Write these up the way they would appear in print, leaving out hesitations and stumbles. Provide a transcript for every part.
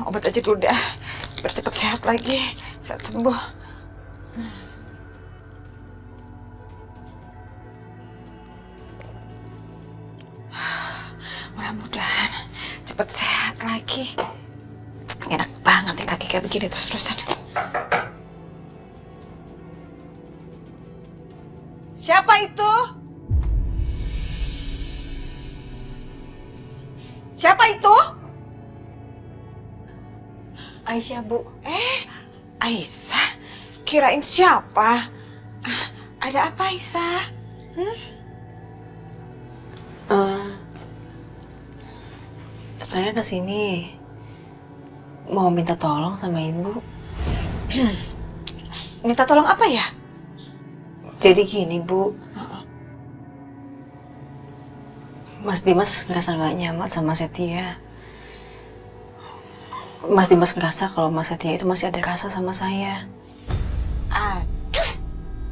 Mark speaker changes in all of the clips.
Speaker 1: obat aja dulu dah. Biar cepat sehat lagi, sehat sembuh. Mudah-mudahan cepat sehat lagi. Enak banget nih kaki kayak begini terus-terusan. Siapa itu? Siapa itu?
Speaker 2: Aisyah, Bu.
Speaker 1: Aisyah? Kirain siapa? Ada apa, Aisyah?
Speaker 2: Saya kesini mau minta tolong sama Ibu.
Speaker 1: Minta tolong apa ya?
Speaker 2: Jadi gini, Bu. Mas Dimas ngerasa nggak nyaman sama Setia. Mas Dimas ngerasa kalau Mas Setia itu masih ada rasa sama saya.
Speaker 1: Aduh,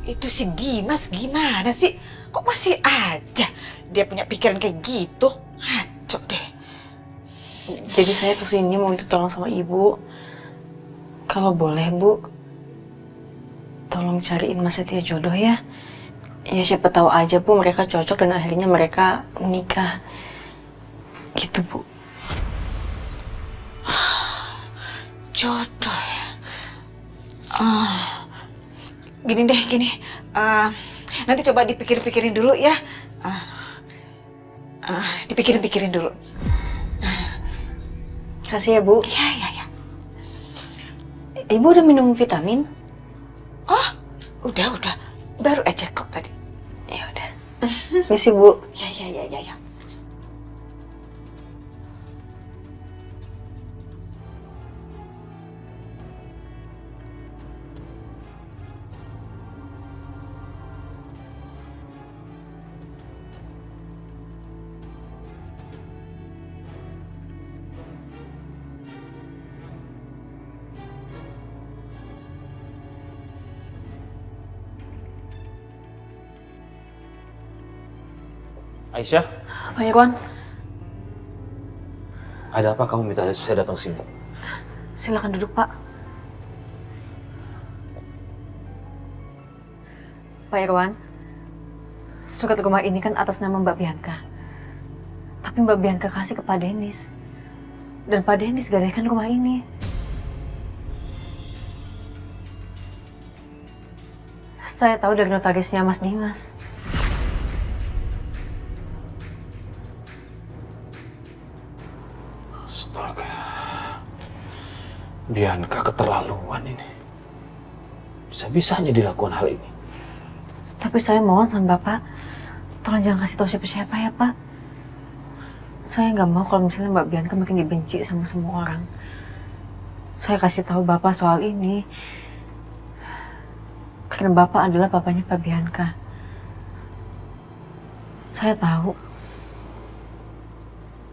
Speaker 1: itu si Dimas gimana sih? Kok masih aja dia punya pikiran kayak gitu? Ngaco deh.
Speaker 2: Jadi saya kesini mau minta tolong sama Ibu. Kalau boleh, Bu, tolong cariin Mas Setia jodoh ya. Ya siapa tahu aja, Bu, mereka cocok dan akhirnya mereka menikah. Gitu, Bu.
Speaker 1: Jodoh ya. Gini deh, gini. Nanti coba dipikir-pikirin dulu ya. Dipikirin-pikirin dulu.
Speaker 2: Kasih ya, Bu.
Speaker 1: Ya.
Speaker 2: Ibu udah minum vitamin?
Speaker 1: Oh, udah. Baru aja kok tadi.
Speaker 2: Ya udah. Misi, Bu.
Speaker 1: Ya.
Speaker 3: Aisyah,
Speaker 2: Pak Irwan,
Speaker 3: ada apa kamu minta saya datang sini?
Speaker 2: silakan duduk, Pak. Pak Irwan, surat rumah ini kan atas nama Mbak Bianca. Tapi Mbak Bianca kasih ke Pak Denis. Dan Pak Denis gadaikan rumah ini. Saya tahu dari notarisnya Mas Dimas.
Speaker 3: Astaga, Bianca keterlaluan ini. Bisa-bisanya dilakukan hal ini.
Speaker 2: Tapi saya mohon sama Bapak, tolong jangan kasih tahu siapa-siapa ya, Pak. Saya nggak mau kalau misalnya Mbak Bianca makin dibenci sama semua orang. Saya kasih tahu Bapak soal ini karena Bapak adalah bapaknya Pak Bianca. Saya tahu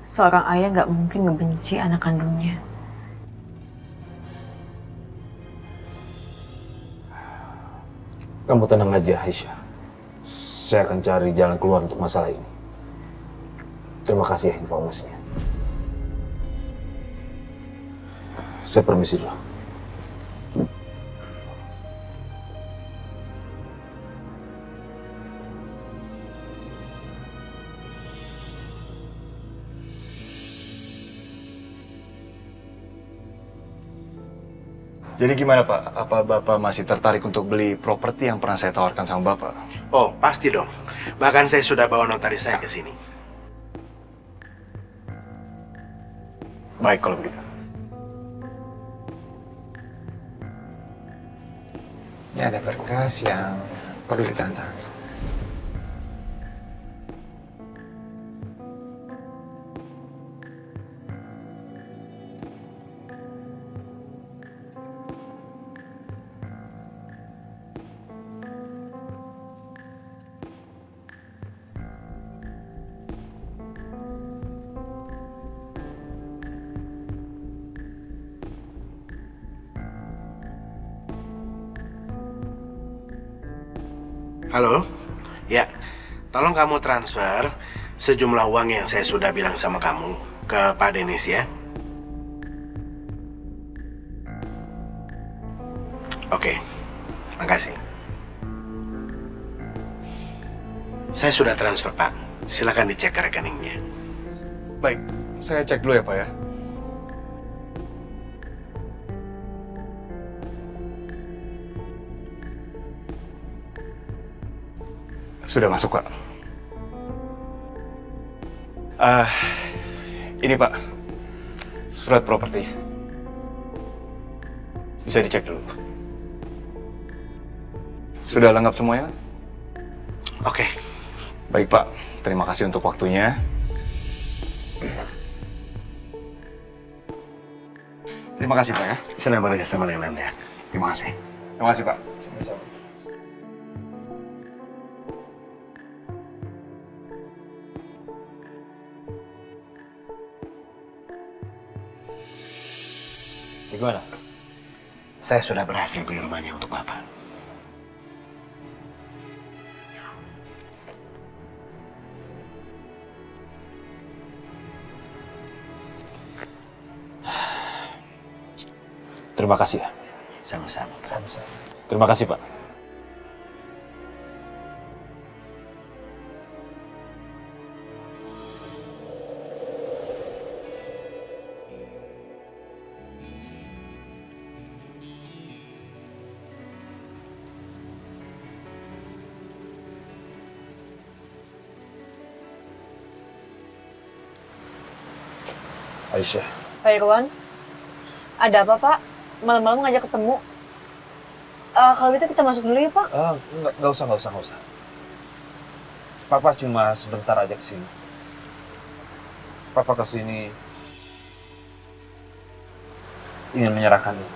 Speaker 2: seorang ayah nggak mungkin ngebenci anak kandungnya.
Speaker 3: Kamu tenang aja, Aisyah. Saya akan cari jalan keluar untuk masalah ini. Terima kasih ya informasinya. Saya permisi dulu.
Speaker 4: Jadi gimana Pak? Apa Bapak masih tertarik untuk beli properti yang pernah saya tawarkan sama Bapak?
Speaker 5: Oh, pasti dong. Bahkan saya sudah bawa notaris saya ke sini.
Speaker 4: Baik kalau begitu. Ini ada berkas yang perlu ditantang.
Speaker 5: Halo? Ya, tolong kamu transfer sejumlah uang yang saya sudah bilang sama kamu ke Pak Denis ya. Oke, makasih. Saya sudah transfer, Pak. Silakan dicek ke rekeningnya.
Speaker 4: Baik, saya cek dulu ya Pak ya. Sudah masuk Pak. Ini Pak, surat properti. Bisa dicek dulu. Sudah lengkap semuanya?
Speaker 5: Oke.
Speaker 4: Baik Pak, terima kasih untuk waktunya. Terima kasih Pak ya.
Speaker 5: Senang bekerja sama dengan Anda.
Speaker 4: Terima kasih. Terima kasih Pak. Sama-sama.
Speaker 3: Gimana?
Speaker 5: Saya sudah berhasil beli rumahnya untuk Bapak.
Speaker 3: Terima kasih ya.
Speaker 5: Sama-sama. Sama-sama.
Speaker 3: Terima kasih, Pak. Aisyah.
Speaker 2: Pak Irwan, ada apa Pak? Malam-malam ngajak ketemu. Kalau gitu kita masuk dulu ya Pak.
Speaker 3: Nggak usah. Papa cuma sebentar aja kesini. Papa kesini ingin menyerahkan ini.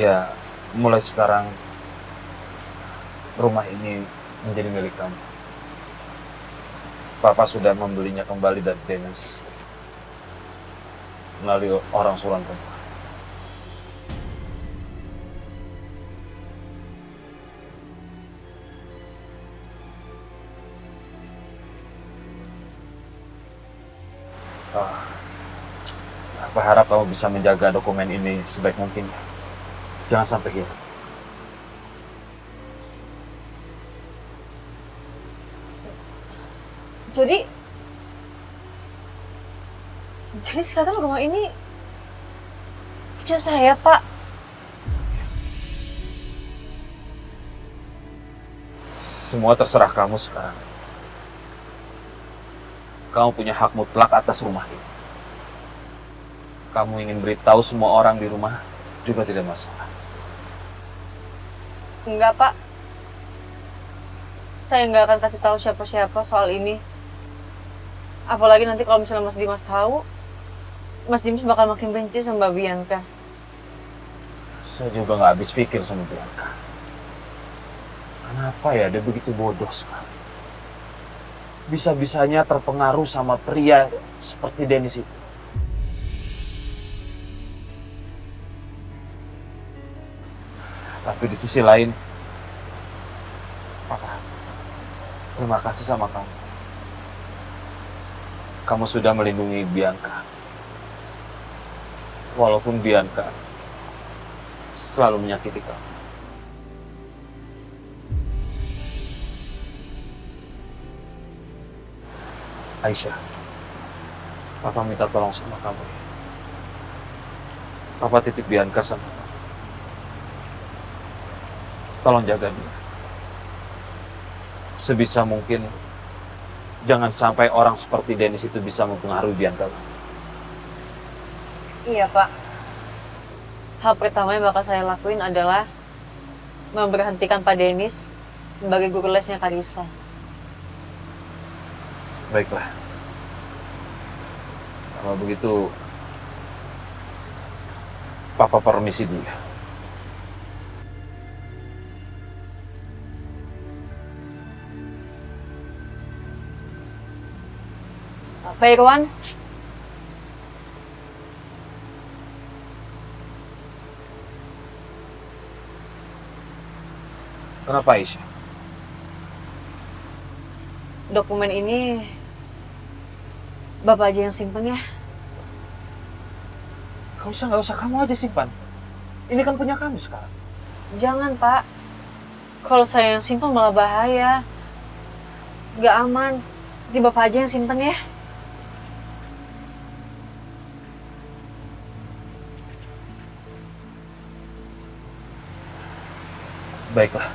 Speaker 3: Ya, mulai sekarang rumah ini menjadi milik kamu. Papa sudah membelinya kembali dari Dennis melalui orang suruhan rumah. Papa harap kamu bisa menjaga dokumen ini sebaik mungkin. Jangan sampai hilang.
Speaker 2: Jadi sekarang rumah ini punya saya Pak.
Speaker 3: Semua terserah kamu sekarang. Kamu punya hak mutlak atas rumah ini. Kamu ingin beritahu semua orang di rumah juga tidak masalah.
Speaker 2: Enggak Pak. Saya nggak akan kasih tahu siapa-siapa soal ini. Apalagi nanti kalau misalnya Mas Dimas tahu, Mas Dimas bakal makin benci sama Mbak Bianca.
Speaker 3: Saya juga nggak habis pikir sama Bianca. Kenapa ya dia begitu bodoh sekali? Bisa-bisanya terpengaruh sama pria seperti Dennis itu. Tapi di sisi lain, Papa, terima kasih sama kamu. Kamu sudah melindungi Bianca. Walaupun Bianca selalu menyakiti kamu. Aisyah, Papa minta tolong sama kamu ya. Papa titip Bianca sama kamu. Tolong jaga dia. Sebisa mungkin, jangan sampai orang seperti Dennis itu bisa mempengaruhi Bianca.
Speaker 2: Iya Pak. Hal pertama yang bakal saya lakuin adalah memberhentikan Pak Dennis sebagai guru lesnya Karissa.
Speaker 3: Baiklah. Kalau begitu, Papa permisi dulu ya.
Speaker 2: Pak Irwan,
Speaker 3: Kenapa Aisyah?
Speaker 2: dokumen ini Bapak aja yang simpen ya.
Speaker 3: Nggak usah kamu aja simpan. Ini kan punya kamu sekarang.
Speaker 2: Jangan, Pak. Kalau saya yang simpen malah bahaya. Gak aman. Jadi Bapak aja yang simpen ya.
Speaker 3: Baiklah.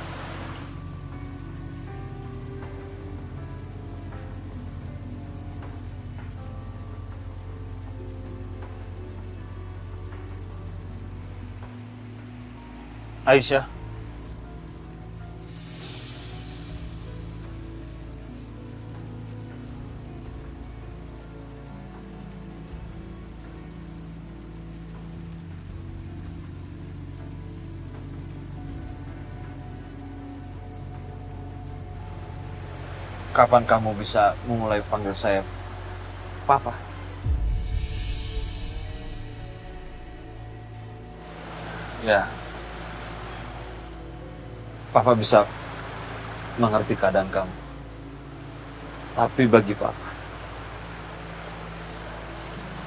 Speaker 3: Aisyah. Kapan kamu bisa mulai panggil saya Papa? Ya. Papa bisa mengerti keadaan kamu. Tapi bagi Papa,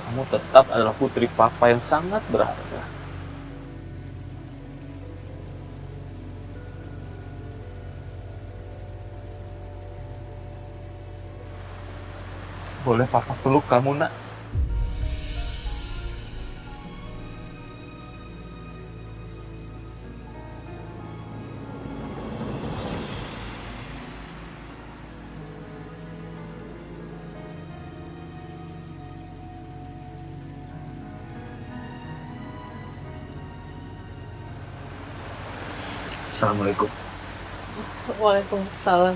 Speaker 3: kamu tetap adalah putri Papa yang sangat berharga. Boleh Papa peluk kamu, Nak? Assalamualaikum.
Speaker 2: Waalaikumsalam.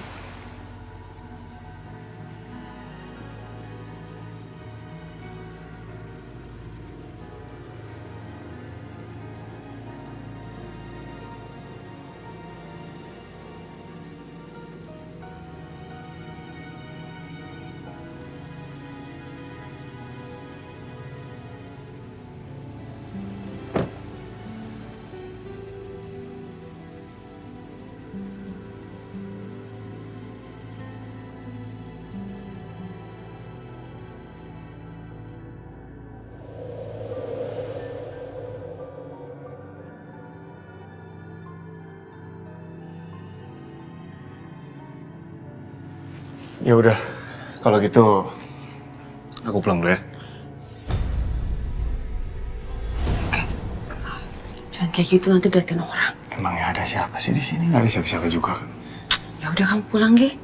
Speaker 4: Ya udah, kalau gitu aku pulang dulu ya.
Speaker 6: Jangan kayak gitu, nanti diliatin orang.
Speaker 4: Emangnya ada siapa sih di sini? Nggak ada siapa-siapa juga kan?
Speaker 6: Ya udah, kamu pulang, Gi.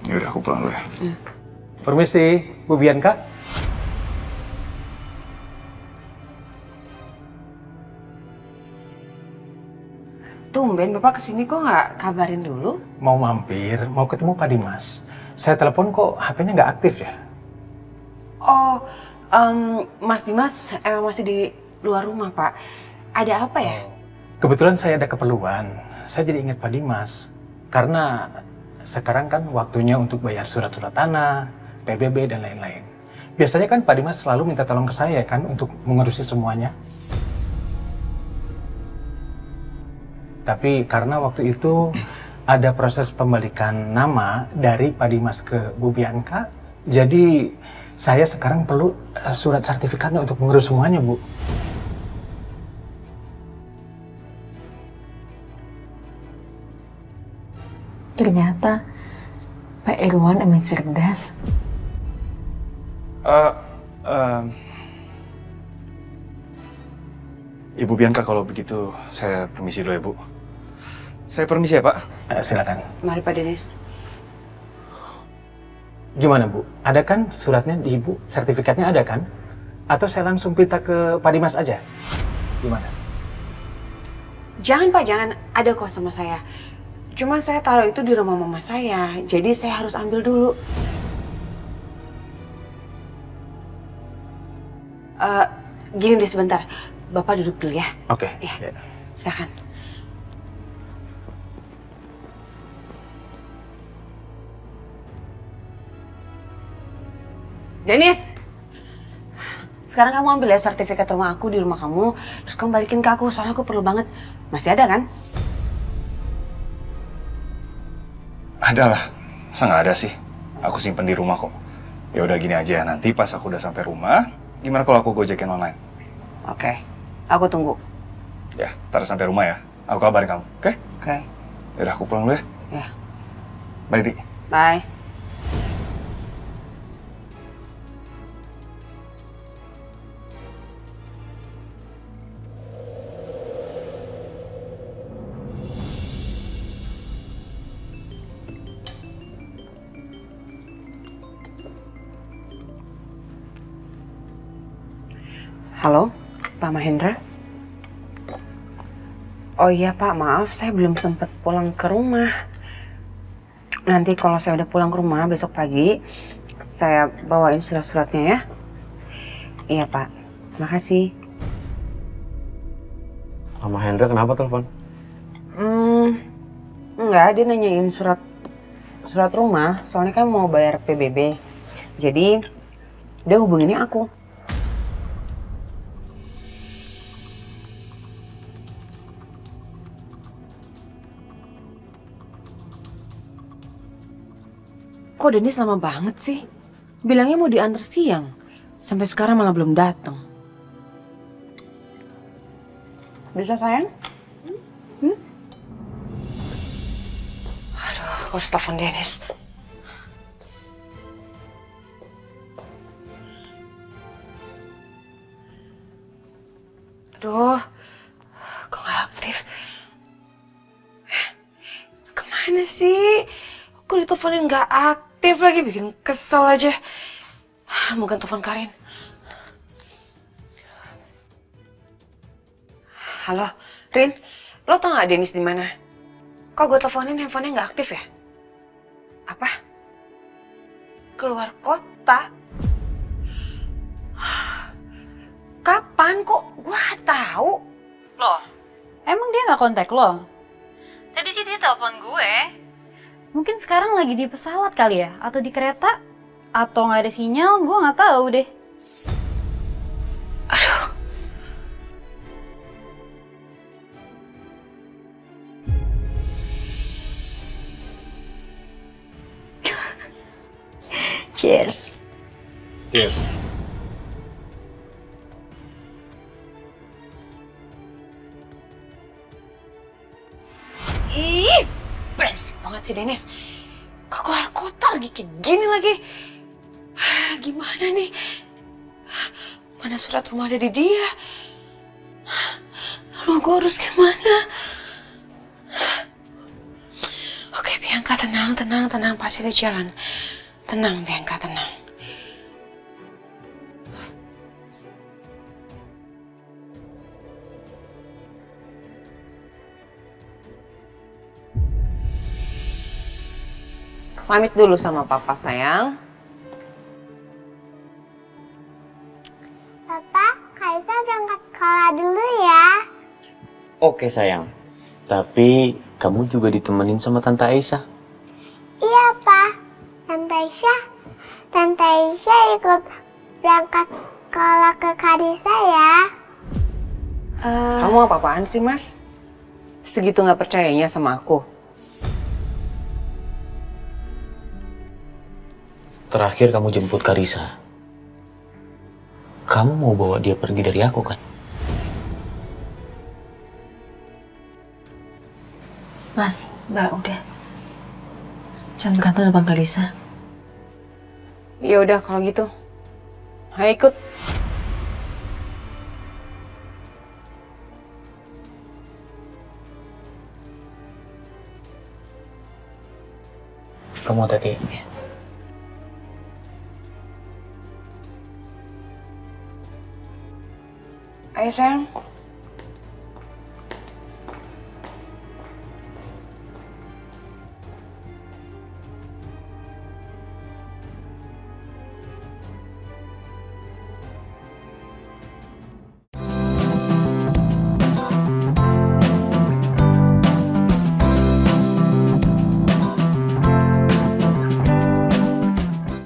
Speaker 4: Ya udah, aku pulang dulu ya.
Speaker 3: Permisi, Bu Bianca.
Speaker 6: Tumben Bapak kesini kok nggak kabarin dulu?
Speaker 7: Mau mampir, mau ketemu Pak Dimas. Saya telepon kok HP-nya nggak aktif ya?
Speaker 6: Oh, Mas Dimas emang masih di luar rumah, Pak. Ada apa ya?
Speaker 7: Kebetulan saya ada keperluan. Saya jadi ingat Pak Dimas. Karena sekarang kan waktunya untuk bayar surat-surat tanah, PBB, dan lain-lain. Biasanya kan Pak Dimas selalu minta tolong ke saya kan untuk mengurusi semuanya. Tapi karena waktu itu ada proses pembalikan nama dari Pak Dimas ke Bu Bianca, jadi saya sekarang perlu surat sertifikatnya untuk mengurus semuanya, Bu.
Speaker 2: Ternyata Pak Irwan emang cerdas.
Speaker 4: Ibu Bianca, kalau begitu saya permisi dulu ya, Bu. Saya permisi ya, Pak.
Speaker 7: Silakan.
Speaker 6: Mari Pak Denis.
Speaker 7: Gimana, Bu? Ada kan suratnya di Ibu? Sertifikatnya ada kan? Atau saya langsung minta ke Pak Dimas aja? Gimana?
Speaker 6: Jangan Pak, jangan. Ada kok sama saya. Cuma saya taruh itu di rumah mama saya, jadi saya harus ambil dulu. Gini deh sebentar. Bapak duduk dulu ya.
Speaker 7: Oke.
Speaker 6: Ya, silakan. Denis, sekarang kamu ambil ya sertifikat rumah aku di rumah kamu, terus kamu balikin ke aku, soalnya aku perlu banget. Masih ada kan?
Speaker 4: Ada lah. Masa nggak ada sih? Aku simpen di rumah kok. Ya udah gini aja, nanti pas aku udah sampai rumah, gimana kalau aku gojekin online?
Speaker 6: Oke, aku tunggu.
Speaker 4: Ya, ntar sampai rumah ya. Aku kabarin kamu, oke?
Speaker 6: Oke,
Speaker 4: Yaudah, aku pulang dulu ya.
Speaker 6: ya.
Speaker 4: Bye, Di.
Speaker 6: Bye. Halo, Pak Mahendra? Oh iya Pak, maaf saya belum sempat pulang ke rumah. Nanti kalau saya udah pulang ke rumah besok pagi, saya bawain surat-suratnya ya. Iya Pak, makasih.
Speaker 3: Sama Hendra kenapa telepon?
Speaker 6: Enggak, dia nanyain surat rumah, soalnya kan mau bayar PBB. Jadi dia hubunginnya aku. Kok Dennis lama banget sih? Bilangnya mau diantar siang. Sampai sekarang malah belum datang. Bisa sayang?
Speaker 1: Aduh, aku harus telepon Dennis. Aduh, kok nggak aktif? Kemana sih? Aku diteleponin nggak aktif lagi, bikin kesel aja. Mungkin telepon Karin. Halo, Rin, lo tau nggak Dennis di mana? Kok gue teleponin handphonenya nggak aktif ya? Apa? Keluar kota? Kapan kok gue tahu?
Speaker 8: Loh, emang dia nggak kontak lo? Tadi sih dia telepon gue. Mungkin sekarang lagi di pesawat kali ya? Atau di kereta? Atau nggak ada sinyal? Gue nggak tahu deh.
Speaker 1: Aduh.
Speaker 8: Cheers.
Speaker 4: Cheers.
Speaker 1: Ih, brengsek banget sih Dennis. Kok keluar kota lagi kayak gini lagi. Gimana nih? Mana surat rumah ada di dia? Aduh, gue harus gimana? Oke, Bianca, tenang. Pasti ada jalan. Tenang, Bianca, tenang.
Speaker 6: Pamit dulu sama papa sayang.
Speaker 9: Papa, Kaisa berangkat sekolah dulu ya.
Speaker 10: Oke sayang, tapi kamu juga ditemenin sama Tante Aisyah.
Speaker 9: Iya, Pak. Tante Aisyah ikut berangkat sekolah ke Kadisa ya.
Speaker 6: Kamu apa-apaan sih, Mas? Segitu nggak percayanya sama aku.
Speaker 10: Terakhir kamu jemput Karisa. Kamu mau bawa dia pergi dari aku kan?
Speaker 2: Mas, Mbak, udah. Jangan bergantung depan Kalisa.
Speaker 6: Ya udah kalau gitu. Ayo ikut.
Speaker 10: Kamu hati-hati.
Speaker 6: Ayo sayang.